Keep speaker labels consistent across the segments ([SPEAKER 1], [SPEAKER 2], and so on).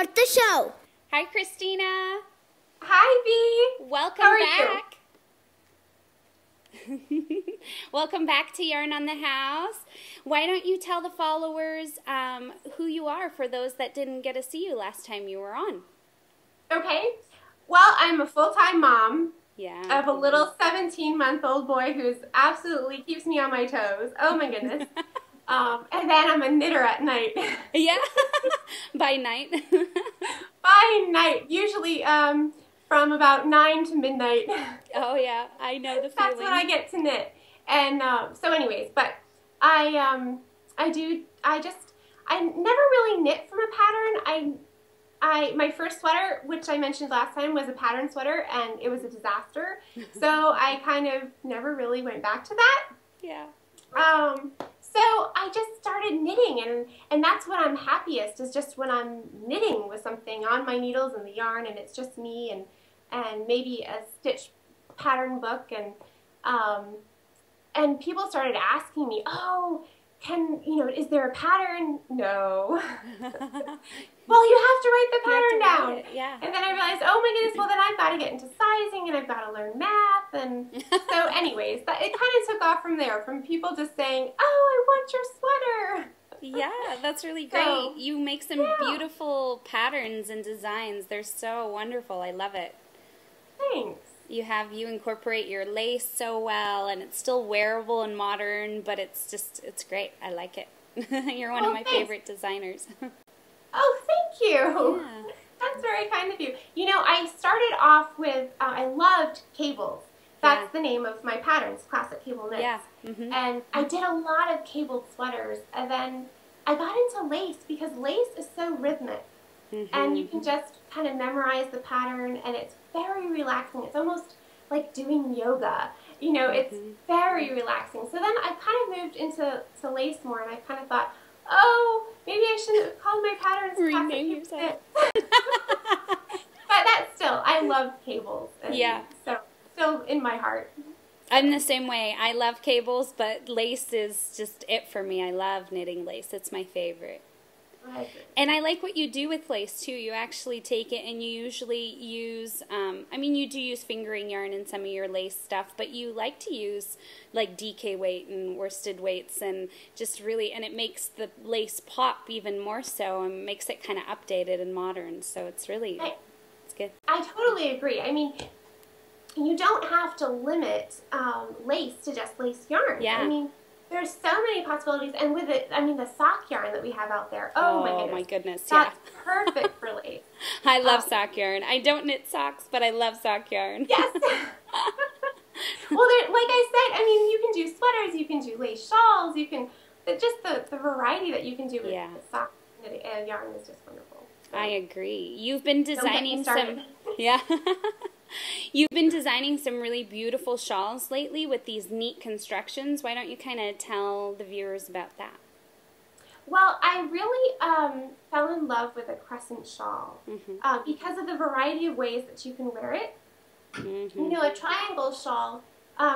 [SPEAKER 1] start the show.
[SPEAKER 2] Hi, Christina.
[SPEAKER 3] Hi, Bee.
[SPEAKER 2] Welcome
[SPEAKER 3] How are
[SPEAKER 2] back. Welcome back to Yarn on the House. Why don't you tell the followers who you are for those that didn't get to see you last time you were on?
[SPEAKER 3] Okay. Well, I'm a full-time mom of a little 17-month-old boy who's absolutely keeps me on my toes. Oh, my goodness. And then I'm a knitter at night.
[SPEAKER 2] Yeah, by night.
[SPEAKER 3] By night, usually from about 9 to midnight.
[SPEAKER 2] Oh yeah, I know the feeling.
[SPEAKER 3] That's when I get to knit. And so anyways, but I never really knit from a pattern. My first sweater, which I mentioned last time, was a pattern sweater, and it was a disaster. So I kind of never really went back to that.
[SPEAKER 2] Yeah.
[SPEAKER 3] So I just started knitting, and that's when I'm happiest, is just when I'm knitting with something on my needles and the yarn, and it's just me and maybe a stitch pattern book, and people started asking me, oh, is there a pattern? No. Well, you have to write the pattern down.
[SPEAKER 2] Yeah.
[SPEAKER 3] And then I realized, oh my goodness, well then I've got to get into sizing and I've got to learn math. And so anyways, it kind of took off from there, from people just saying, oh, I want your sweater.
[SPEAKER 2] Yeah, that's really great. So, you make some beautiful patterns and designs. They're so wonderful. I love it.
[SPEAKER 3] Thanks.
[SPEAKER 2] You incorporate your lace so well, and it's still wearable and modern, but it's great. I like it. You're one of my favorite designers.
[SPEAKER 3] Oh, thank you.
[SPEAKER 2] Yeah.
[SPEAKER 3] That's very kind of you. You know, I started off with, I loved cables. That's the name of my patterns, Classic Cable Knits.
[SPEAKER 2] Yeah.
[SPEAKER 3] And I did a lot of cabled sweaters, and then I got into lace because lace is so rhythmic. And you can just kind of memorize the pattern, and it's very relaxing. It's almost like doing yoga. You know, it's very relaxing. So then I kind of moved into lace more, and I kind of thought, oh, maybe I shouldn't have called my patterns
[SPEAKER 2] Rename yourself.
[SPEAKER 3] But that's still, I love cables. And so, still in my heart.
[SPEAKER 2] I'm the same way. I love cables, but lace is just it for me. I love knitting lace. It's my favorite.
[SPEAKER 3] I agree.
[SPEAKER 2] And I like what you do with lace, too. You actually take it and you usually use, you do use fingering yarn in some of your lace stuff, but you like to use, like, DK weight and worsted weights and just really, and it makes the lace pop even more so and makes it kind of updated and modern. So it's really, it's good.
[SPEAKER 3] I totally agree. I mean, you don't have to limit lace to just lace yarn.
[SPEAKER 2] Yeah.
[SPEAKER 3] I mean, there's so many possibilities, and with it, I mean, the sock yarn that we have out there, oh my goodness. That's perfect for lace.
[SPEAKER 2] I love sock yarn. I don't knit socks, but I love sock yarn.
[SPEAKER 3] Yes. Well, like I said, I mean, you can do sweaters, you can do lace shawls, you can, just the variety that you can do with sock yarn is just wonderful. So,
[SPEAKER 2] I agree. You've been designing You've been designing some really beautiful shawls lately with these neat constructions. Why don't you kind of tell the viewers about that?
[SPEAKER 3] Well, I really fell in love with a crescent shawl because of the variety of ways that you can wear it. You know, a triangle shawl,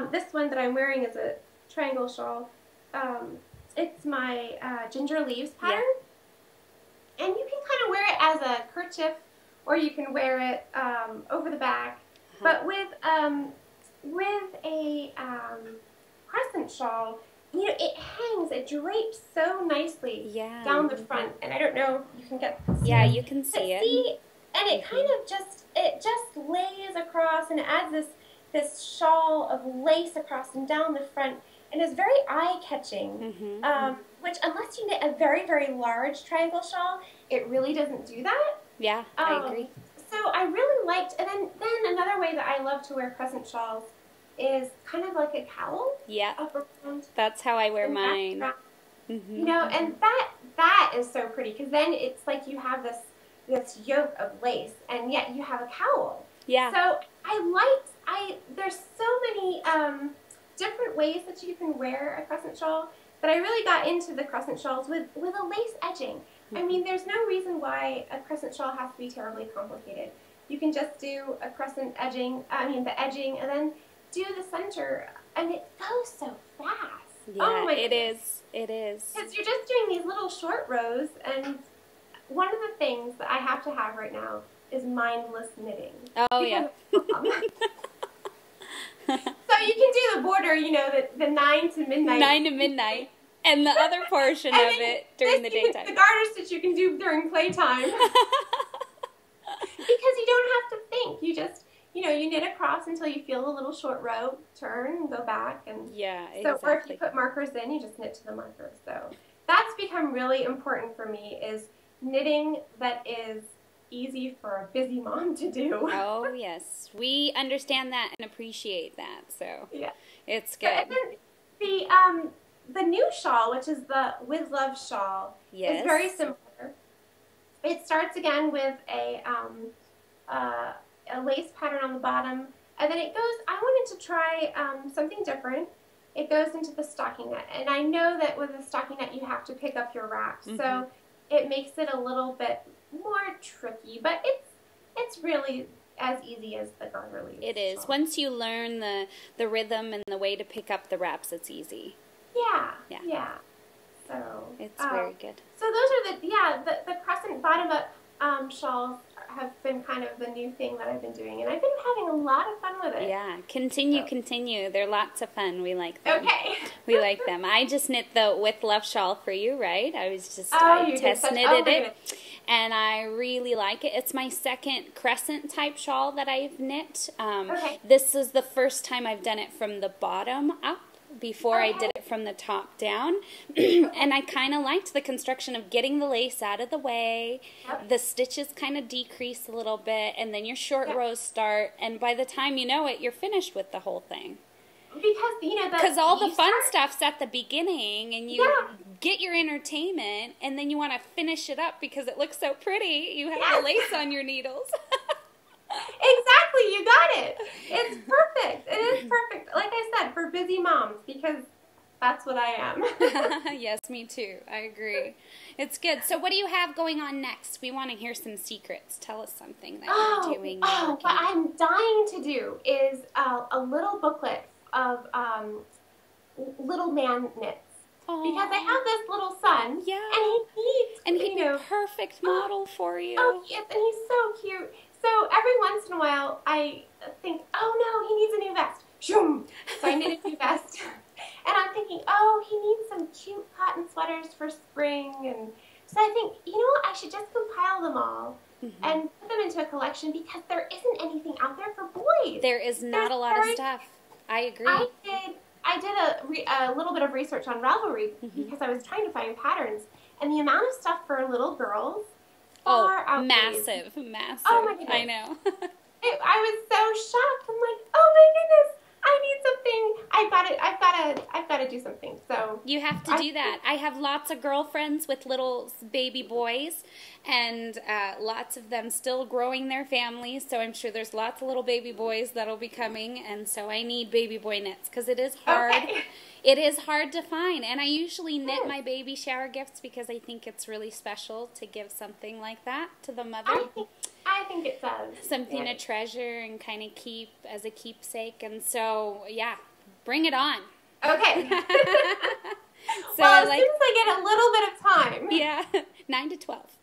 [SPEAKER 3] this one that I'm wearing is a triangle shawl. It's my ginger leaves pattern. And you can kind of wear it as a kerchief, or you can wear it over the back. But with a crescent shawl, you know, it hangs, it drapes so nicely down the front. And I don't know, you can get
[SPEAKER 2] you can see it.
[SPEAKER 3] And it kind of just lays across and adds this shawl of lace across and down the front, and is very eye-catching. Which, unless you knit a very, very large triangle shawl, it really doesn't do that.
[SPEAKER 2] Yeah, I agree.
[SPEAKER 3] So I really liked, and then another way that I love to wear crescent shawls is kind of like a cowl.
[SPEAKER 2] Yeah,
[SPEAKER 3] up around.
[SPEAKER 2] That's how I wear mine.
[SPEAKER 3] You know, and that is so pretty, because then it's like you have this yoke of lace, and yet you have a cowl.
[SPEAKER 2] Yeah.
[SPEAKER 3] So there's so many different ways that you can wear a crescent shawl, but I really got into the crescent shawls with a lace edging. I mean, there's no reason why a crescent shawl has to be terribly complicated. You can just do a crescent edging, the edging, and then do the center, and it goes so fast.
[SPEAKER 2] Yeah, it is. It is.
[SPEAKER 3] Because you're just doing these little short rows, and one of the things that I have to have right now is mindless knitting.
[SPEAKER 2] Oh, yeah.
[SPEAKER 3] So you can do the border, you know, the 9 to midnight.
[SPEAKER 2] 9 to midnight. And the other portion of it during the daytime.
[SPEAKER 3] The garter stitch you can do during playtime. Because you don't have to think. You just, you know, you knit across until you feel a little short row, turn and go back. And
[SPEAKER 2] yeah,
[SPEAKER 3] so,
[SPEAKER 2] exactly.
[SPEAKER 3] or if you put markers in, you just knit to the markers. So that's become really important for me, is knitting that is easy for a busy mom to do.
[SPEAKER 2] Oh, yes. We understand that and appreciate that. So
[SPEAKER 3] yeah,
[SPEAKER 2] it's good.
[SPEAKER 3] So, the new shawl, which is the With Love shawl,
[SPEAKER 2] yes.
[SPEAKER 3] is very similar. It starts again with a lace pattern on the bottom, and then it goes, I wanted to try something different. It goes into the stockinette, and I know that with the stockinette you have to pick up your wraps, so it makes it a little bit more tricky, but it's really as easy as the garter leaves.
[SPEAKER 2] It is.
[SPEAKER 3] shawl.
[SPEAKER 2] Once you learn the rhythm and the way to pick up the wraps, it's easy.
[SPEAKER 3] Yeah. So
[SPEAKER 2] it's very good.
[SPEAKER 3] So those are the crescent bottom up shawls have been kind of the new thing that I've been doing, and I've been having a lot of fun with it.
[SPEAKER 2] Yeah, continue. They're lots of fun. We like them.
[SPEAKER 3] Okay.
[SPEAKER 2] We like them. I just knit the With Love shawl for you, right? I was just
[SPEAKER 3] I
[SPEAKER 2] test knitted it, and I really like it. It's my second crescent type shawl that I've knit.
[SPEAKER 3] Okay.
[SPEAKER 2] This is the first time I've done it from the bottom up. Before I did it from the top down. And I kind of liked the construction of getting the lace out of the way. Yep. The stitches kind of decrease a little bit, and then your short rows start, and by the time you know it, you're finished with the whole thing.
[SPEAKER 3] Because, you know,
[SPEAKER 2] because all the fun stuff's at the beginning, and you get your entertainment, and then you want to finish it up because it looks so pretty. You have the lace on your needles.
[SPEAKER 3] Exactly, you got it. It's perfect. It is perfect. Like I said, for busy moms, because that's what I am.
[SPEAKER 2] Yes, me too. I agree. It's good. So what do you have going on next? We want to hear some secrets. Tell us something that you're doing.
[SPEAKER 3] What I'm dying to do is a little booklet of little man knits.
[SPEAKER 2] Aww.
[SPEAKER 3] Because I have this little son, and
[SPEAKER 2] he'd be a perfect model for you.
[SPEAKER 3] Oh, yes, and he's so cute. So every once in a while, I think, oh no, he needs a new vest. Shoom! So I knit a new vest. And I'm thinking, oh, he needs some cute cotton sweaters for spring. And so I think, you know what, I should just compile them all and put them into a collection, because there isn't anything out there for boys.
[SPEAKER 2] There is not a lot of stuff. I agree.
[SPEAKER 3] I did a little bit of research on Ravelry because I was trying to find patterns. And the amount of stuff for little girls,
[SPEAKER 2] massive.
[SPEAKER 3] Oh my goodness.
[SPEAKER 2] I know.
[SPEAKER 3] I was so shocked. I'm like, oh my goodness, I need something. I've got to do something. So
[SPEAKER 2] you have to do that. I have lots of girlfriends with little baby boys, and lots of them still growing their families. So I'm sure there's lots of little baby boys that'll be coming, and so I need baby boy knits because it is hard.
[SPEAKER 3] Okay.
[SPEAKER 2] It is hard to find, and I usually knit my baby shower gifts because I think it's really special to give something like that to the mother.
[SPEAKER 3] I think it does.
[SPEAKER 2] Something to treasure and kind of keep as a keepsake, and so, yeah, bring it on.
[SPEAKER 3] Okay.
[SPEAKER 2] So
[SPEAKER 3] well, as soon as I get a little bit of time.
[SPEAKER 2] Yeah, 9 to 12.